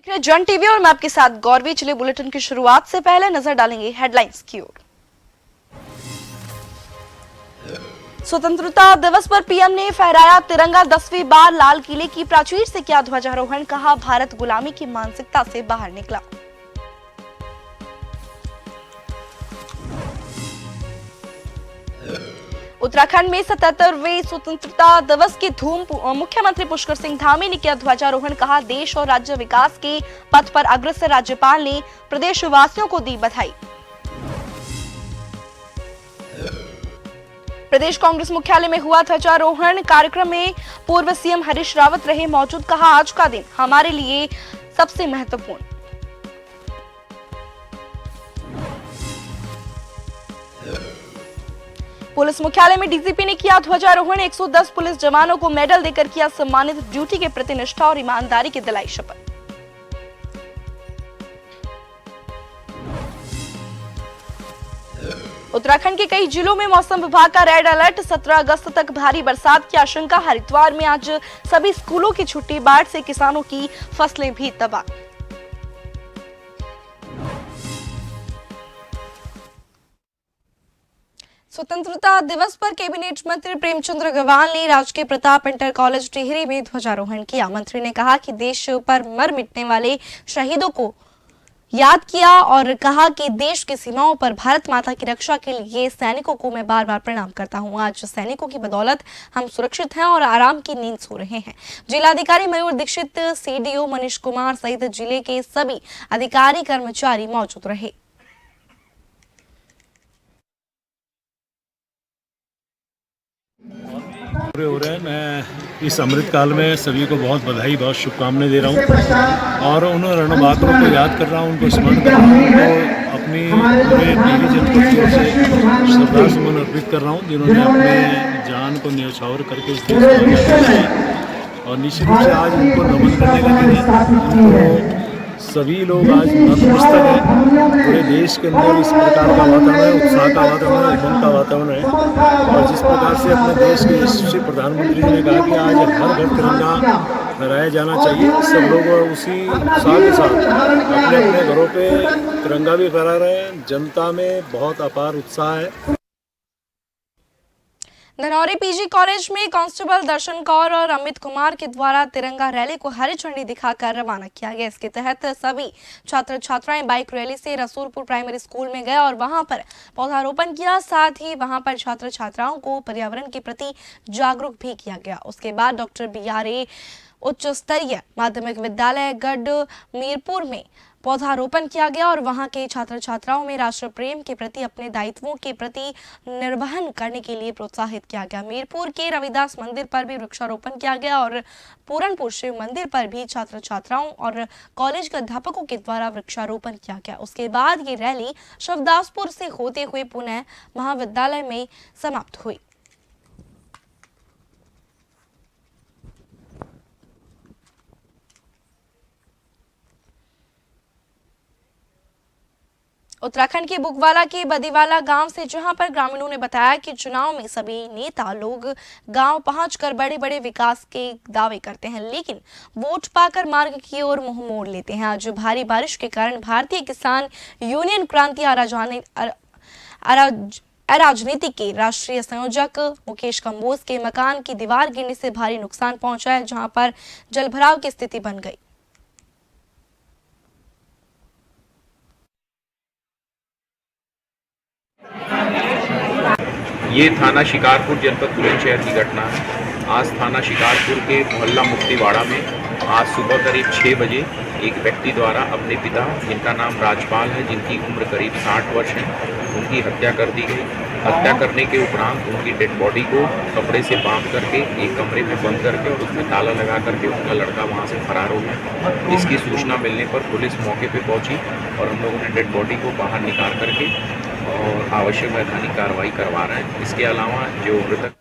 देख रहे जन टीवी और मैं आपके साथ गौरवी। चले बुलेटिन की शुरुआत से पहले नजर डालेंगे हेडलाइंस की ओर। स्वतंत्रता दिवस पर पीएम ने फहराया तिरंगा, 10वीं बार लाल किले की प्राचीर से किया ध्वजारोहण। कहा भारत गुलामी की मानसिकता से बाहर निकला। उत्तराखंड में 77वें स्वतंत्रता दिवस की धूम। मुख्यमंत्री पुष्कर सिंह धामी ने किया ध्वजारोहण। कहा देश और राज्य विकास के पथ पर अग्रसर। राज्यपाल ने प्रदेशवासियों को दी बधाई। प्रदेश कांग्रेस मुख्यालय में हुआ ध्वजारोहण कार्यक्रम में पूर्व सीएम हरीश रावत रहे मौजूद। कहा आज का दिन हमारे लिए सबसे महत्वपूर्ण। पुलिस मुख्यालय में डीजीपी ने किया ध्वजारोहण। 110 पुलिस जवानों को मेडल देकर किया सम्मानित। ड्यूटी के प्रति निष्ठा और ईमानदारी की दिलाई शपथ। उत्तराखंड के कई जिलों में मौसम विभाग का रेड अलर्ट। 17 अगस्त तक भारी बरसात की आशंका। हरिद्वार में आज सभी स्कूलों की छुट्टी। बाढ़ से किसानों की फसलें भी तबाह। स्वतंत्रता दिवस पर कैबिनेट मंत्री प्रेमचंद अग्रवाल ने राजकीय प्रताप इंटर कॉलेज टिहरी में ध्वजारोहण किया। मंत्री ने कहा कि देश पर मर मिटने वाले शहीदों को याद किया और कहा कि देश की सीमाओं पर भारत माता की रक्षा के लिए सैनिकों को मैं बार बार प्रणाम करता हूं। आज सैनिकों की बदौलत हम सुरक्षित हैं और आराम की नींद सो रहे हैं। जिलाधिकारी मयूर दीक्षित, सीडीओ मनीष कुमार सहित जिले के सभी अधिकारी कर्मचारी मौजूद रहे। पूरे हो रहे हैं। मैं इस अमृत काल में सभी को बहुत बधाई, बहुत शुभकामनाएं दे रहा हूं और उन रणबांकुरों को याद कर रहा हूं, उनको स्मरण कर रहा हूं, उनको अपनी पूरे टीवी जनपद की ओर से श्रद्धासुमन अर्पित कर रहा हूं, जिन्होंने अपने जान को न्यौछावर करके इस देश को आज़ाद किया। और निश्चित रूप से आज उनको नमन करने का दिन है। उनको सभी लोग आज नतमस्तक हैं। पूरे देश के अंदर इस प्रकार का वातावरण है, उत्साह का वातावरण है, उमंग का वातावरण है। और जिस प्रकार से अपने देश के यशस्वी प्रधानमंत्री जी ने कहा कि आज हर घर तिरंगा फहराया जाना चाहिए, सब लोग उसी उत्साह के साथ अपने अपने घरों पे तिरंगा भी फहरा रहे हैं। जनता में बहुत अपार उत्साह है। धनौरी पीजी कॉलेज में कांस्टेबल दर्शन कौर और अमित कुमार के द्वारा तिरंगा रैली को हरी झंडी दिखाकर रवाना किया गया। इसके तहत सभी छात्र छात्राएं बाइक रैली से रसूलपुर प्राइमरी स्कूल में गए और वहां पर पौधारोपण किया। साथ ही वहां पर छात्र छात्राओं को पर्यावरण के प्रति जागरूक भी किया गया। उसके बाद डॉक्टर BRA उच्च स्तरीय माध्यमिक विद्यालय गढ़ मीरपुर में पौधारोपण किया गया और वहां के छात्र छात्राओं में राष्ट्र प्रेम के प्रति, अपने दायित्वों के प्रति निर्वहन करने के लिए प्रोत्साहित किया गया। मीरपुर के रविदास मंदिर पर भी वृक्षारोपण किया गया और पूरनपुर शिव मंदिर पर भी छात्र छात्राओं और कॉलेज के अध्यापकों के द्वारा वृक्षारोपण किया गया। उसके बाद ये रैली शिवदासपुर से होते हुए पुनः महाविद्यालय में समाप्त हुई। उत्तराखंड के बुगवाला के बदीवाला गांव से, जहां पर ग्रामीणों ने बताया कि चुनाव में सभी नेता लोग गांव पहुंचकर बड़े बड़े विकास के दावे करते हैं, लेकिन वोट पाकर मार्ग की ओर मुंह मोड़ लेते हैं। आज भारी बारिश के कारण भारतीय किसान यूनियन क्रांति अराजनीति के राष्ट्रीय संयोजक मुकेश कंबोज के मकान की दीवार गिरने से भारी नुकसान पहुंचा है, जहां पर जलभराव की स्थिति बन गई। ये थाना शिकारपुर जनपद बुलंदशहर की घटना है। आज थाना शिकारपुर के मोहल्ला मुक्तिवाड़ा में आज सुबह करीब 6 बजे एक व्यक्ति द्वारा अपने पिता, जिनका नाम राजपाल है, जिनकी उम्र करीब 60 वर्ष है, उनकी हत्या कर दी गई। हत्या करने के उपरांत उनकी डेड बॉडी को कपड़े से बांध करके एक कमरे में बंद करके और उसमें ताला लगा करके उनका लड़का वहाँ से फरार हो गया। इसकी सूचना मिलने पर पुलिस मौके पर पहुँची और हम लोगों ने डेड बॉडी को बाहर निकाल करके और आवश्यक वैधानिक कार्रवाई करवा रहे हैं। इसके अलावा जो मृतक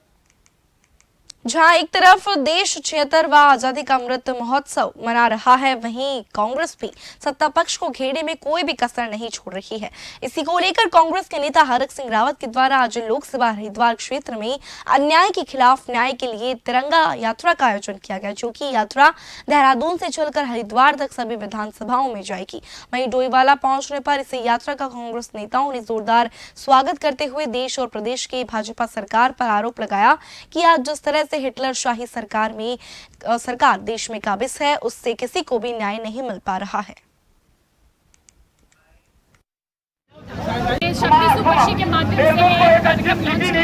जहां एक तरफ देश 76वां आजादी का अमृत महोत्सव मना रहा है, वहीं कांग्रेस भी सत्ता पक्ष को घेरने में कोई भी कसर नहीं छोड़ रही है। इसी को लेकर कांग्रेस के नेता हरक सिंह रावत के द्वारा आज लोकसभा हरिद्वार क्षेत्र में अन्याय के खिलाफ न्याय के लिए तिरंगा यात्रा का आयोजन किया गया, जो कि यात्रा देहरादून से चलकर हरिद्वार तक सभी विधानसभाओं में जाएगी। वहीं डोईवाला पहुंचने पर इस यात्रा का कांग्रेस नेताओं ने जोरदार स्वागत करते हुए देश और प्रदेश की भाजपा सरकार पर आरोप लगाया कि आज जिस तरह से हिटलर शाही सरकार देश में काबिज है, उससे किसी को भी न्याय नहीं मिल पा रहा है। शक्ति सुपर्शी के माध्यम से एक कार्यक्रम लॉन्च किया,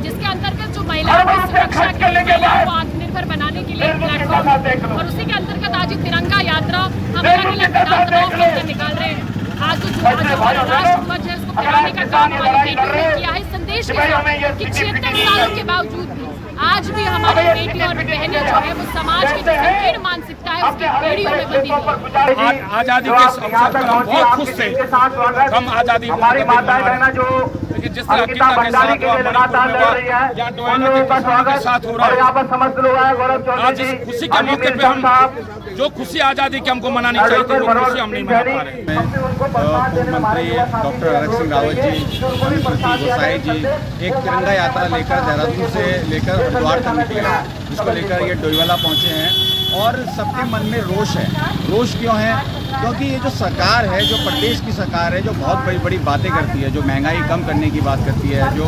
जिसके अंतर्गत जो महिलाओं की सुरक्षा के लिए, महिलाओं को आत्मनिर्भर बनाने के लिए एक प्लेटफॉर्म, और उसी के अंतर्गत आज तिरंगा यात्रा हम अलग-अलग विधानसभाओं के अंदर निकाल रहे हैं। आज जो राष्ट्रध्वज है उसको फहराने का काम हमारी बेटियों ने किया है, संदेश के साथ कि 76 सालों के बावजूद भी आज भी हमारी बेटी और बहनें जो है वो समाज की जो संकीर्ण मानसिकता है उसकी बेड़ियों में बंधी है। आज आजादी के अवसर पर हम बहुत खुश थे। हम आजादी हमारी माताएं बहना जो जिस तरह के साथ साथ हो रहा है, आज इस खुशी के मौके पे हम जो खुशी आजादी की हमको मनानी चाहिए थी, वो खुशी हम नहीं मना पा रहे हैं। मुख्यमंत्री डॉक्टर हरक सिंह रावत जी, गोसाई जी एक तिरंगा यात्रा लेकर देहरादून से लेकर हरिद्वार तक निकले, जिसको लेकर ये डोईवाला पहुंचे हैं और सबके मन में रोष है। रोष क्यों है? क्योंकि ये जो सरकार है, जो प्रदेश की सरकार है, जो बहुत बड़ी बड़ी बातें करती है, जो महंगाई कम करने की बात करती है, जो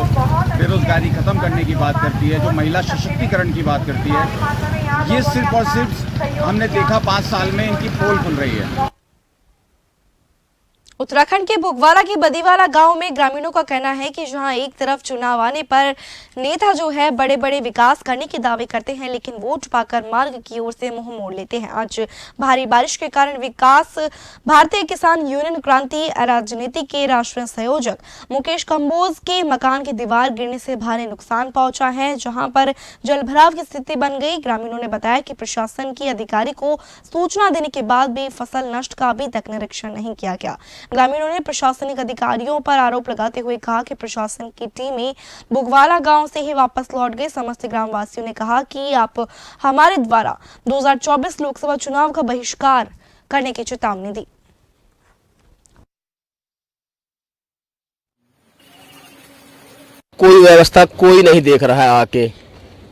बेरोजगारी खत्म करने की बात करती है, जो महिला सशक्तिकरण की बात करती है, ये सिर्फ और सिर्फ हमने देखा 5 साल में इनकी पोल खुल रही है। उत्तराखंड के बुगवाला के बदीवाला गांव में ग्रामीणों का कहना है कि जहां एक तरफ चुनाव आने पर नेता जो है बड़े बड़े विकास करने के दावे करते हैं, लेकिन वोट पाकर मार्ग की ओर से मुंह मोड़ लेते हैं। आज भारी बारिश के कारण विकास भारतीय किसान यूनियन क्रांति राजनीति के राष्ट्रीय संयोजक मुकेश कंबोज के मकान की दीवार गिरने से भारी नुकसान पहुंचा है, जहां पर जलभराव की स्थिति बन गई। ग्रामीणों ने बताया कि प्रशासन की अधिकारी को सूचना देने के बाद भी फसल नष्ट का अभी तक निरीक्षण नहीं किया गया। ग्रामीणों ने प्रशासनिक अधिकारियों पर आरोप लगाते हुए कहा कि प्रशासन की टीमें बुगवाला गांव से ही वापस लौट गए। समस्त ग्रामवासियों ने कहा कि आप हमारे द्वारा 2024 लोकसभा चुनाव का बहिष्कार करने की चेतावनी दी। कोई व्यवस्था कोई नहीं देख रहा है, आके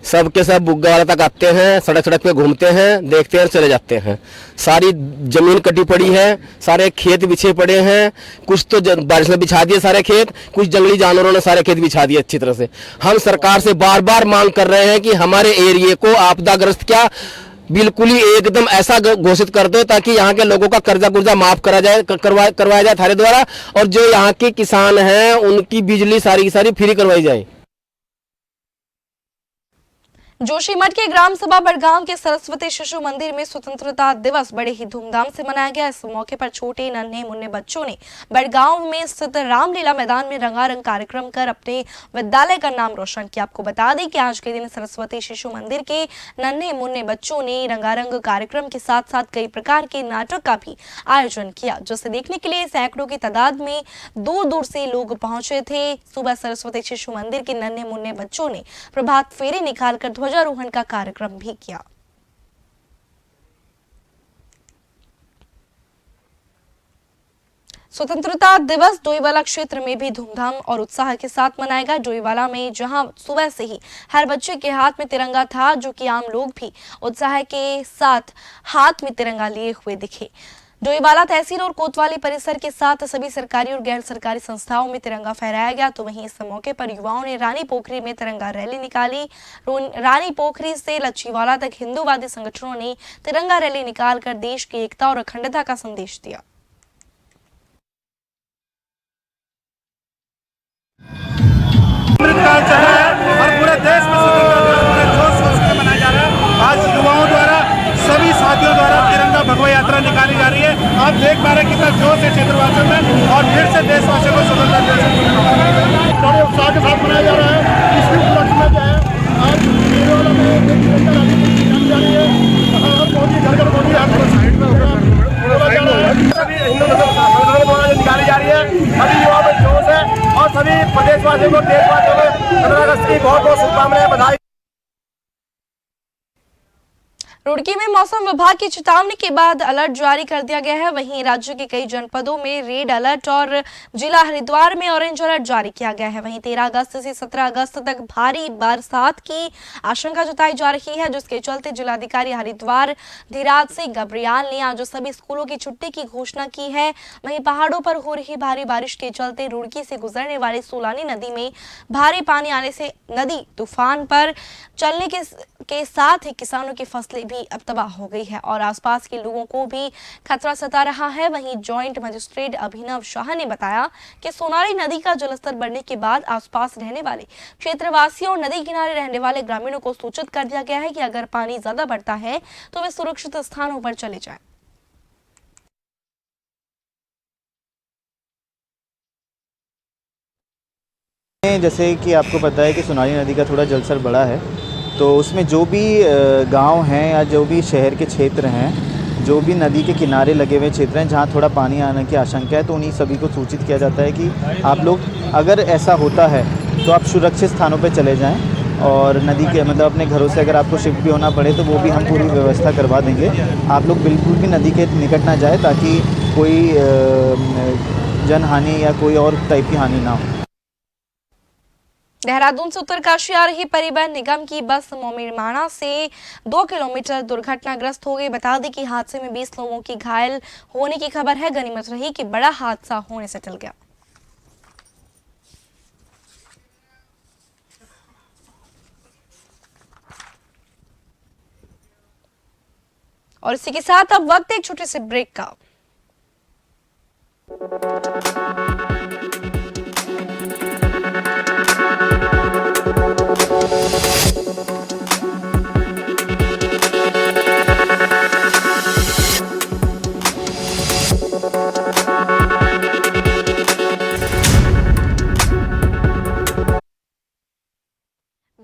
सब के सब बुग्गावाला तक आते हैं, सड़क सड़क पे घूमते हैं, देखते हैं, चले जाते हैं। सारी जमीन कटी पड़ी है, सारे खेत बिछे पड़े हैं, कुछ तो बारिश में बिछा दिए सारे खेत, कुछ जंगली जानवरों ने सारे खेत बिछा दिए अच्छी तरह से। हम सरकार से बार बार मांग कर रहे हैं कि हमारे एरिया को आपदाग्रस्त क्या बिल्कुल ही एकदम ऐसा घोषित कर दो ताकि यहाँ के लोगों का कर्जा गुर्जा माफ करवाया जाए थारे द्वारा, और जो यहाँ के किसान हैं उनकी बिजली सारी की सारी फ्री करवाई जाए। जोशीमठ के ग्राम सभा बड़गांव के सरस्वती शिशु मंदिर में स्वतंत्रता दिवस बड़े ही धूमधाम से मनाया गया। इस मौके पर छोटे नन्हे मुन्ने बच्चों ने बड़गांव में स्थित रामलीला मैदान में रंगारंग कार्यक्रम कर अपने विद्यालय का नाम रोशन किया। आपको बता दें कि आज के दिन सरस्वती शिशु मंदिर के नन्हे मुन्ने बच्चों ने रंगारंग कार्यक्रम के साथ साथ कई प्रकार के नाटक का भी आयोजन किया, जिसे देखने के लिए सैकड़ों की तादाद में दूर दूर से लोग पहुंचे थे। सुबह सरस्वती शिशु मंदिर के नन्हे मुन्ने बच्चों ने प्रभात फेरी निकालकर ध्वजारोहण का कार्यक्रम भी किया। स्वतंत्रता दिवस डोईवाला क्षेत्र में भी धूमधाम और उत्साह के साथ मनाया गया। डोईवाला में जहां सुबह से ही हर बच्चे के हाथ में तिरंगा था, जो कि आम लोग भी उत्साह के साथ हाथ में तिरंगा लिए हुए दिखे। डोईवाला तहसील और कोतवाली परिसर के साथ सभी सरकारी और गैर सरकारी संस्थाओं में तिरंगा फहराया गया। तो वहीं इस मौके पर युवाओं ने रानी पोखरी में तिरंगा रैली निकाली। रानी पोखरी से लच्छीवाला तक हिंदूवादी संगठनों ने तिरंगा रैली निकालकर देश की एकता और अखंडता का संदेश दिया। और पूरे देश में जोश शोर से मनाया जा रहा है। आज युवाओं द्वारा सभी साथियों द्वारा तिरंगा भगवा यात्रा निकाली जा रही है। आप देख पा रहे हैं कितना जोश है क्षेत्रवासियों में, और फिर से देशवासियों को स्वतंत्रता दिवस बड़े उत्साह के साथ मनाया जा रहा है। इसकी उपलक्ष्य में जो है आज डोईवाला में तिरंगा रैली निकाली जा रही है। मोदी घर घर मोदी साइड में सभी हिंदू संगठनों द्वारा निकाली जा रही है। सभी युवाओं में जोश है और सभी प्रदेशवासियों को देशवासियों को 15 अगस्त की बहुत बहुत शुभकामनाएं, बधाई। रुड़की में मौसम विभाग की चेतावनी के बाद अलर्ट जारी कर दिया गया है। वहीं राज्य के कई जनपदों में रेड अलर्ट और जिला हरिद्वार में ऑरेंज अलर्ट जारी किया गया है। वहीं 13 अगस्त से 17 अगस्त तक भारी बरसात की आशंका जताई जा रही है, जिसके चलते जिलाधिकारी हरिद्वार धीराज सिंह गब्रियाल ने आज सभी स्कूलों की छुट्टी की घोषणा की है। वहीं पहाड़ों पर हो रही भारी बारिश के चलते रुड़की से गुजरने वाली सोलानी नदी में भारी पानी आने से नदी तूफान पर चलने के साथ ही किसानों की फसलें भी अब तबाह हो गई है और आसपास के लोगों को भी खतरा सता रहा है। वहीं जॉइंट मजिस्ट्रेट अभिनव शाह ने बताया कि सोनाली नदी का जलस्तर बढ़ने के बाद आसपास रहने वाले क्षेत्रवासियों और नदी किनारे रहने वाले ग्रामीणों को सूचित कर दिया गया है कि अगर पानी ज्यादा बढ़ता है तो वे सुरक्षित स्थानों पर चले जाएं। जैसे कि आपको पता है कि सोनाली नदी का थोड़ा जलस्तर बढ़ा है, तो उसमें जो भी गांव हैं या जो भी शहर के क्षेत्र हैं, जो भी नदी के किनारे लगे हुए क्षेत्र हैं जहां थोड़ा पानी आने की आशंका है, तो उन्हीं सभी को सूचित किया जाता है कि आप लोग अगर ऐसा होता है तो आप सुरक्षित स्थानों पर चले जाएं और नदी के मतलब अपने घरों से अगर आपको शिफ्ट भी होना पड़े तो वो भी हम पूरी व्यवस्था करवा देंगे। आप लोग बिल्कुल भी नदी के निकट ना जाए ताकि कोई जनहानि या कोई और टाइप की हानि ना हो। देहरादून से उत्तरकाशी आ रही परिवहन निगम की बस मोमीरमाणा से 2 किलोमीटर दुर्घटनाग्रस्त हो गई। बता दें कि हादसे में 20 लोगों की घायल होने की खबर है। गनीमत रही कि बड़ा हादसा होने से टल गया। और इसी के साथ अब वक्त एक छोटे से ब्रेक का।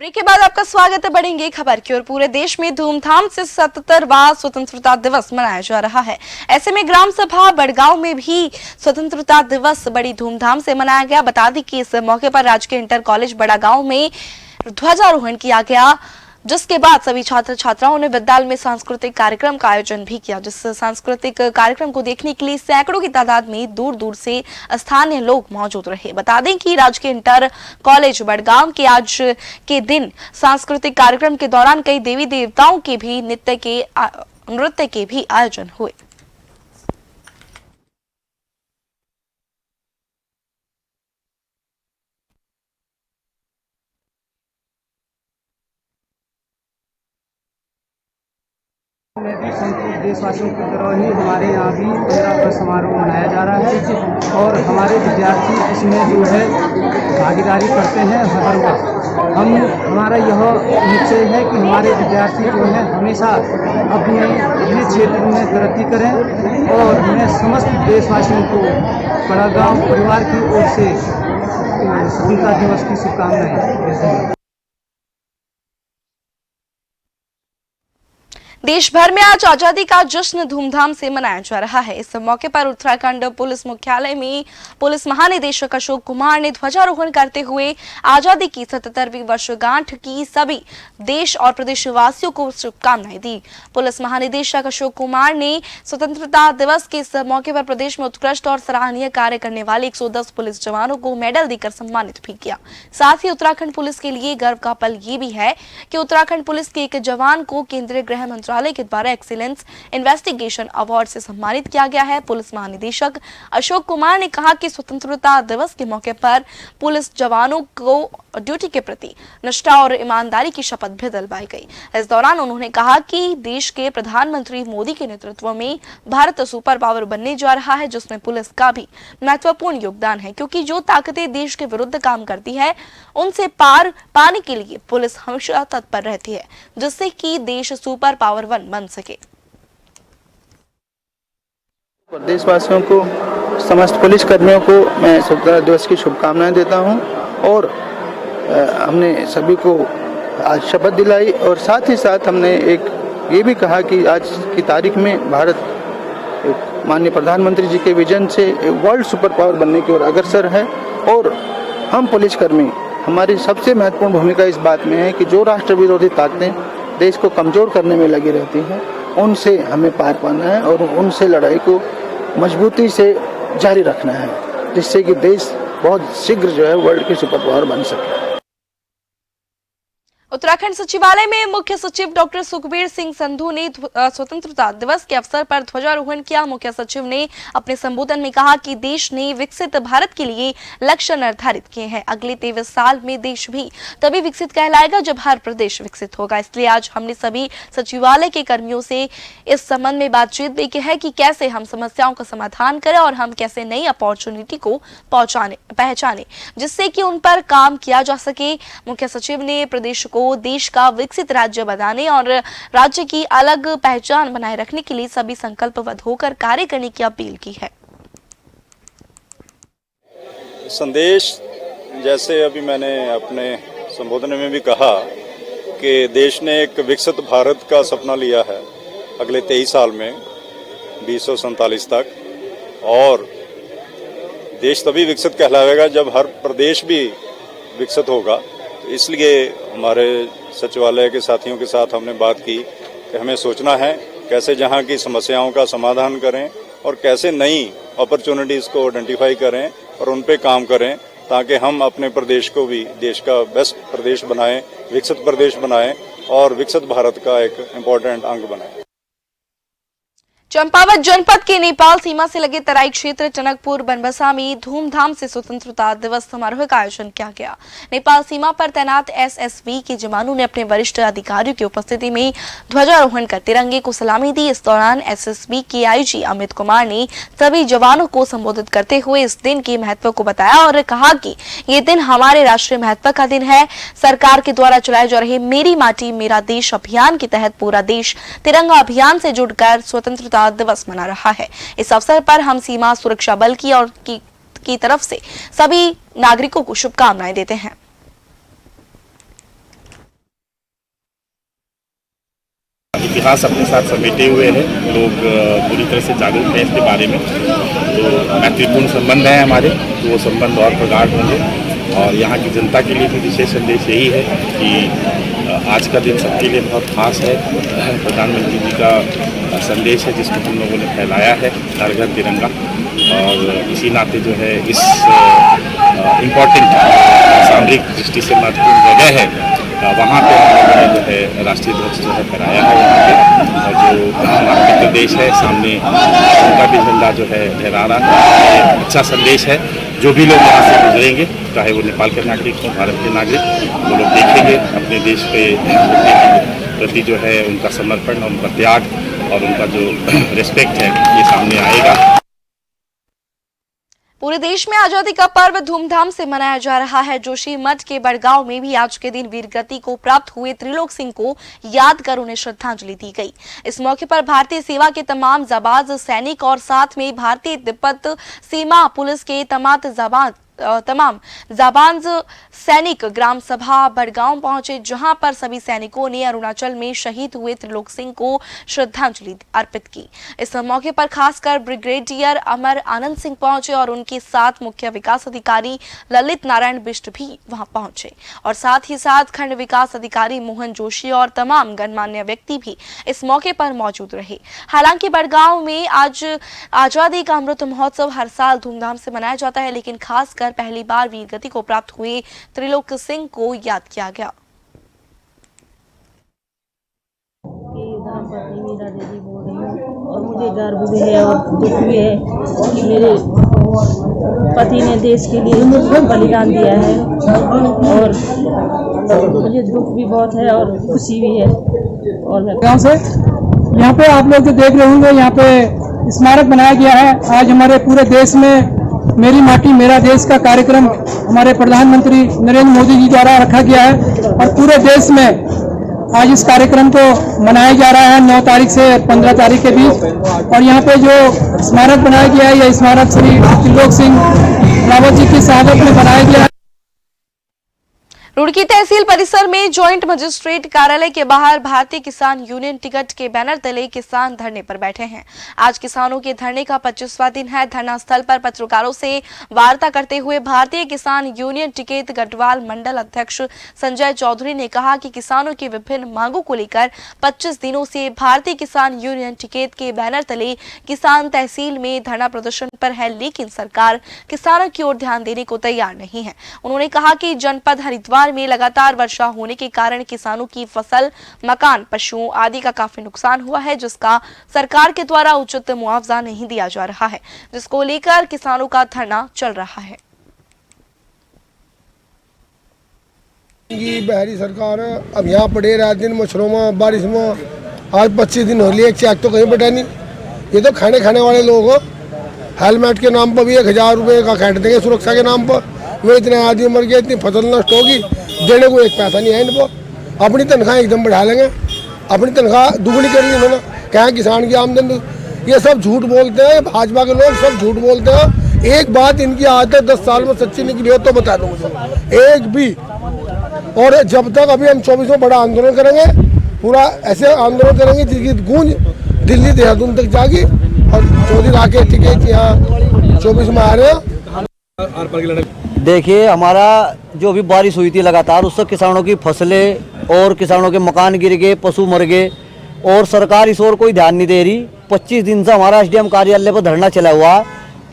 ब्रेक के बाद आपका स्वागत है। बढ़ेंगे खबर की ओर। पूरे देश में धूमधाम से 77वां स्वतंत्रता दिवस मनाया जा रहा है। ऐसे में ग्राम सभा बड़गांव में भी स्वतंत्रता दिवस बड़ी धूमधाम से मनाया गया। बता दें कि इस मौके पर राजकीय इंटर कॉलेज बड़गांव में ध्वजारोहण किया गया, जिसके बाद सभी छात्र छात्राओं ने विद्यालय में सांस्कृतिक कार्यक्रम का आयोजन भी किया। जिस सांस्कृतिक कार्यक्रम को देखने के लिए सैकड़ों की तादाद में दूर दूर से स्थानीय लोग मौजूद रहे। बता दें कि राजकीय इंटर कॉलेज बड़गांव के आज के दिन सांस्कृतिक कार्यक्रम के दौरान कई देवी देवताओं के भी नृत्य के भी आयोजन हुए। देशवासियों की तरह ही हमारे यहाँ भी 15 अगस्त समारोह मनाया जा रहा है और हमारे विद्यार्थी इसमें जो है भागीदारी करते हैं हर वर्ष। हमारा यह निश्चय है कि हमारे विद्यार्थी जो है हमेशा अपने क्षेत्र में तरक्की करें और मैं समस्त देशवासियों को बड़गांव परिवार की ओर से स्वतंत्रता दिवस की शुभकामनाएं देते हैं। देश भर में आज आजादी का जश्न धूमधाम से मनाया जा रहा है। इस मौके पर उत्तराखंड पुलिस मुख्यालय में पुलिस महानिदेशक अशोक कुमार ने ध्वजारोहण करते हुए आजादी की 77वीं वर्षगांठ की सभी देश और प्रदेशवासियों को शुभकामनाएं दी। पुलिस महानिदेशक अशोक कुमार ने स्वतंत्रता दिवस के इस मौके पर प्रदेश में उत्कृष्ट और सराहनीय कार्य करने वाले 110 पुलिस जवानों को मेडल देकर सम्मानित भी किया। साथ ही उत्तराखंड पुलिस के लिए गर्व का पल ये भी है कि उत्तराखंड पुलिस के एक जवान को केंद्रीय गृह मंत्रालय के द्वारा एक्सीलेंस इन्वेस्टिगेशन अवार्ड से सम्मानित किया गया है। पुलिस महानिदेशक अशोक कुमार ने कहा कि स्वतंत्रता दिवस के मौके पर पुलिस जवानों को ड्यूटी के प्रति निष्ठा और ईमानदारी की शपथ भी दिलवाई गई। इस दौरान उन्होंने कहा कि देश के प्रधानमंत्री मोदी के नेतृत्व में भारत सुपर पावर बनने जा रहा है, जिसमें पुलिस का भी महत्वपूर्ण योगदान है, क्योंकि जो ताकतें देश के विरुद्ध काम करती है उनसे पार पाने के लिए पुलिस हमेशा तत्पर रहती है, जिससे कि देश सुपर पावर बन सके। देशवासियों को, समस्त पुलिस कर्मियों को मैं स्वतंत्रता दिवस की शुभकामनाएं देता हूं और हमने सभी को आज शपथ दिलाई और साथ ही साथ हमने एक ये भी कहा कि आज की तारीख में भारत माननीय प्रधानमंत्री जी के विजन से वर्ल्ड सुपर पावर बनने की ओर अग्रसर है और हम पुलिसकर्मी, हमारी सबसे महत्वपूर्ण भूमिका इस बात में है कि जो राष्ट्र विरोधी ताकतें देश को कमज़ोर करने में लगी रहती हैं, उनसे हमें पार पाना है और उनसे लड़ाई को मजबूती से जारी रखना है, जिससे कि देश बहुत शीघ्र जो है वर्ल्ड की सुपर पावर बन सके। उत्तराखंड सचिवालय में मुख्य सचिव डॉक्टर सुखबीर सिंह संधू ने स्वतंत्रता दिवस के अवसर पर ध्वजारोहण किया। मुख्य सचिव ने अपने संबोधन में कहा कि देश ने विकसित भारत के लिए लक्ष्य निर्धारित किए हैं। अगले 23 साल में देश भी तभी विकसित कहलाएगा जब हर प्रदेश विकसित होगा। इसलिए आज हमने सभी सचिवालय के कर्मियों से इस संबंध में बातचीत भी की है कि कैसे हम समस्याओं का समाधान करें और हम कैसे नई अपॉर्चुनिटी को पहचाने जिससे कि उन पर काम किया जा सके। मुख्य सचिव ने प्रदेश को देश का विकसित राज्य बनाने और राज्य की अलग पहचान बनाए रखने के लिए सभी संकल्पबद्ध होकर कार्य करने की अपील की है। संदेश, जैसे अभी मैंने अपने संबोधन में भी कहा कि देश ने एक विकसित भारत का सपना लिया है अगले 23 साल में 2047 तक, और देश तभी विकसित कहलाएगा जब हर प्रदेश भी विकसित होगा। तो इसलिए हमारे सचिवालय के साथियों के साथ हमने बात की कि हमें सोचना है कैसे जहां की समस्याओं का समाधान करें और कैसे नई अपॉर्चुनिटीज़ को आइडेंटिफाई करें और उन पे काम करें, ताकि हम अपने प्रदेश को भी देश का बेस्ट प्रदेश बनाएं, विकसित प्रदेश बनाएं और विकसित भारत का एक इम्पोर्टेंट अंग बनाएं। चंपावत जनपद के नेपाल सीमा से लगे तराई क्षेत्र टनकपुर बनबसा में धूमधाम से स्वतंत्रता दिवस समारोह का आयोजन किया गया। नेपाल सीमा पर तैनात एसएसबी के जवानों ने अपने वरिष्ठ अधिकारियों की उपस्थिति में ध्वजारोहण कर तिरंगे को सलामी दी। इस दौरान एसएसबी के आईजी अमित कुमार ने सभी जवानों को संबोधित करते हुए इस दिन के महत्व को बताया और कहा कि ये दिन हमारे राष्ट्रीय महत्व का दिन है। सरकार के द्वारा चलाए जा रहे मेरी माटी मेरा देश अभियान के तहत पूरा देश तिरंगा अभियान से जुड़कर स्वतंत्रता दिवस मना रहा है। इस अवसर पर हम सीमा सुरक्षा बल की तरफ से सभी नागरिकों को शुभकामनाएं देते हैं। इतिहास अपने साथ समेटे हुए हैं, लोग पूरी तरह से जागरूक हैं इसके बारे में। तो मैत्रीपूर्ण संबंध है हमारे, तो वो संबंध और प्रगाढ़ होंगे। और यहाँ की जनता के लिए भी विशेष संदेश यही है कि आज का दिन सबके लिए बहुत खास है। प्रधानमंत्री जी का संदेश है जिसको हम लोगों ने फैलाया है, घर घर तिरंगा, और इसी नाते जो है इस इम्पोर्टेंट सामरिक दृष्टि से महत्वपूर्ण जगह है, वहाँ पे हम लोगों ने जो है राष्ट्रीय ध्वज जो है फहराया है यहाँ पे। और जो हमारा मित्र देश है सामने, उनका भी झंडा जो है लहरा रहा है। अच्छा संदेश है। जो भी लोग यहाँ से गुजरेंगे, चाहे वो नेपाल के नागरिक हों, भारत के नागरिक, वो लोग देखेंगे अपने देश के प्रति जो है उनका समर्पण, उनका त्याग और उनका जो रिस्पेक्ट है, ये सामने आएगा। पूरे देश में आजादी का पर्व धूमधाम से मनाया जा रहा है। जोशीमठ के बड़गांव में भी आज के दिन वीरगति को प्राप्त हुए त्रिलोक सिंह को याद कर उन्हें श्रद्धांजलि दी गई। इस मौके पर भारतीय सेवा के तमाम जाबाज सैनिक और साथ में भारतीय तिब्बत सीमा पुलिस के तमाम जाबाज सैनिक ग्राम सभा बड़गांव पहुंचे, जहां पर सभी सैनिकों ने अरुणाचल में शहीद हुए त्रिलोक सिंह को श्रद्धांजलि अर्पित की। इस मौके पर खासकर ब्रिगेडियर अमर आनंद सिंह पहुंचे और उनके साथ मुख्य विकास अधिकारी ललित नारायण बिष्ट भी वहां पहुंचे और साथ ही साथ खंड विकास अधिकारी मोहन जोशी और तमाम गणमान्य व्यक्ति भी इस मौके पर मौजूद रहे। हालांकि बड़गांव में आज आजादी का अमृत महोत्सव हर साल धूमधाम से मनाया जाता है, लेकिन खासकर पहली बार वीरगति को प्राप्त हुए त्रिलोक सिंह को याद किया गया। और मुझे गर्व भी है और दुख भी है कि मेरे पति ने देश के लिए बलिदान दिया है, और मुझे दुख भी बहुत है और खुशी भी है। और मैं गाँव से यहाँ पे आप लोग जो देख रहे होंगे, यहाँ पे स्मारक बनाया गया है। आज हमारे पूरे देश में मेरी माटी मेरा देश का कार्यक्रम हमारे प्रधानमंत्री नरेंद्र मोदी जी द्वारा रखा गया है और पूरे देश में आज इस कार्यक्रम को मनाया जा रहा है 9 तारीख से 15 तारीख के बीच। और यहाँ पे जो स्मारक बनाया गया है, यह स्मारक श्री त्रिलोक सिंह रावत जी की शहादत में बनाया गया है। रुड़की तहसील परिसर में जॉइंट मजिस्ट्रेट कार्यालय के बाहर भारतीय किसान यूनियन टिकट के बैनर तले किसान धरने पर बैठे हैं। आज किसानों के धरने का 25वां दिन है। धरना स्थल पर पत्रकारों से वार्ता करते हुए भारतीय किसान यूनियन टिकट गढ़वाल मंडल अध्यक्ष संजय चौधरी ने कहा कि किसानों की विभिन्न मांगों को लेकर 25 दिनों से भारतीय किसान यूनियन टिकट के बैनर तले किसान तहसील में धरना प्रदर्शन पर है, लेकिन सरकार किसानों की ओर ध्यान देने को तैयार नहीं है। उन्होंने कहा कि जनपद हरिद्वार में लगातार वर्षा होने के कारण किसानों की फसल, मकान, पशुओं आदि का काफी नुकसान हुआ है, जिसका सरकार के द्वारा उचित मुआवजा नहीं दिया जा रहा है, जिसको लेकर किसानों का धरना चल रहा है। ये बिहारी सरकार अब यहाँ पड़े रात दिन मच्छरों में, बारिश में, आज 25 दिन हो लिए, एक चेक तो कहीं बैठा नहीं। ये तो खाने वाले लोग हो, हेलमेट के नाम पर भी 1000 रुपये का काट देंगे सुरक्षा के नाम पर। वो इतने आदमी मर गए, इतनी फसल नष्ट होगी, देने को एक पैसा नहीं है इनको। अपनी तनख्वाह एकदम बढ़ा लेंगे, अपनी तनख्वाह दुगनी कर ली इन्होंने। क्या किसान की आमदनी, ये सब झूठ बोलते हैं, भाजपा के लोग सब झूठ बोलते हैं। एक बात इनकी आदत 10 साल में सच्ची निकली हो तो बता दो मुझे, एक भी। और जब तक अभी हम 24 में बड़ा आंदोलन करेंगे, पूरा ऐसे आंदोलन करेंगे जिसकी गूंज दिल्ली देहरादून तक जाएगी। और चौधरी राकेश टिकैत यहाँ 24 में आ रहे हैं। देखिए, हमारा जो अभी बारिश हुई थी लगातार, उससे किसानों की फसलें और किसानों के मकान गिर गए, पशु मर गए, और सरकार इस ओर कोई ध्यान नहीं दे रही। 25 दिन से हमारा एसडीएम कार्यालय पर धरना चला हुआ,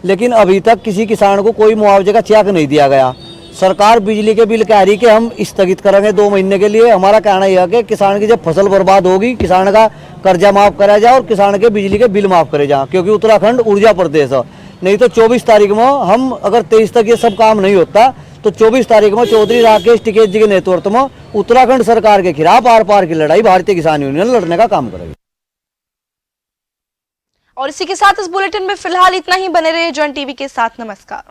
लेकिन अभी तक किसी किसान को कोई मुआवजे का चेक नहीं दिया गया। सरकार बिजली के बिल कह रही कि हम स्थगित करेंगे 2 महीने के लिए। हमारा कहना यह है कि किसान की जब फसल बर्बाद होगी, किसान का कर्जा माफ करा जाए और किसान के बिजली के बिल माफ करे जाए, क्योंकि उत्तराखंड ऊर्जा प्रदेश है। नहीं तो 24 तारीख में हम, अगर 23 तक ये सब काम नहीं होता, तो 24 तारीख में चौधरी राकेश टिकैत जी के नेतृत्व में उत्तराखंड सरकार के खिलाफ आर पार की लड़ाई भारतीय किसान यूनियन लड़ने का काम करेगी। और इसी के साथ इस बुलेटिन में फिलहाल इतना ही। बने रहे जन टीवी के साथ। नमस्कार।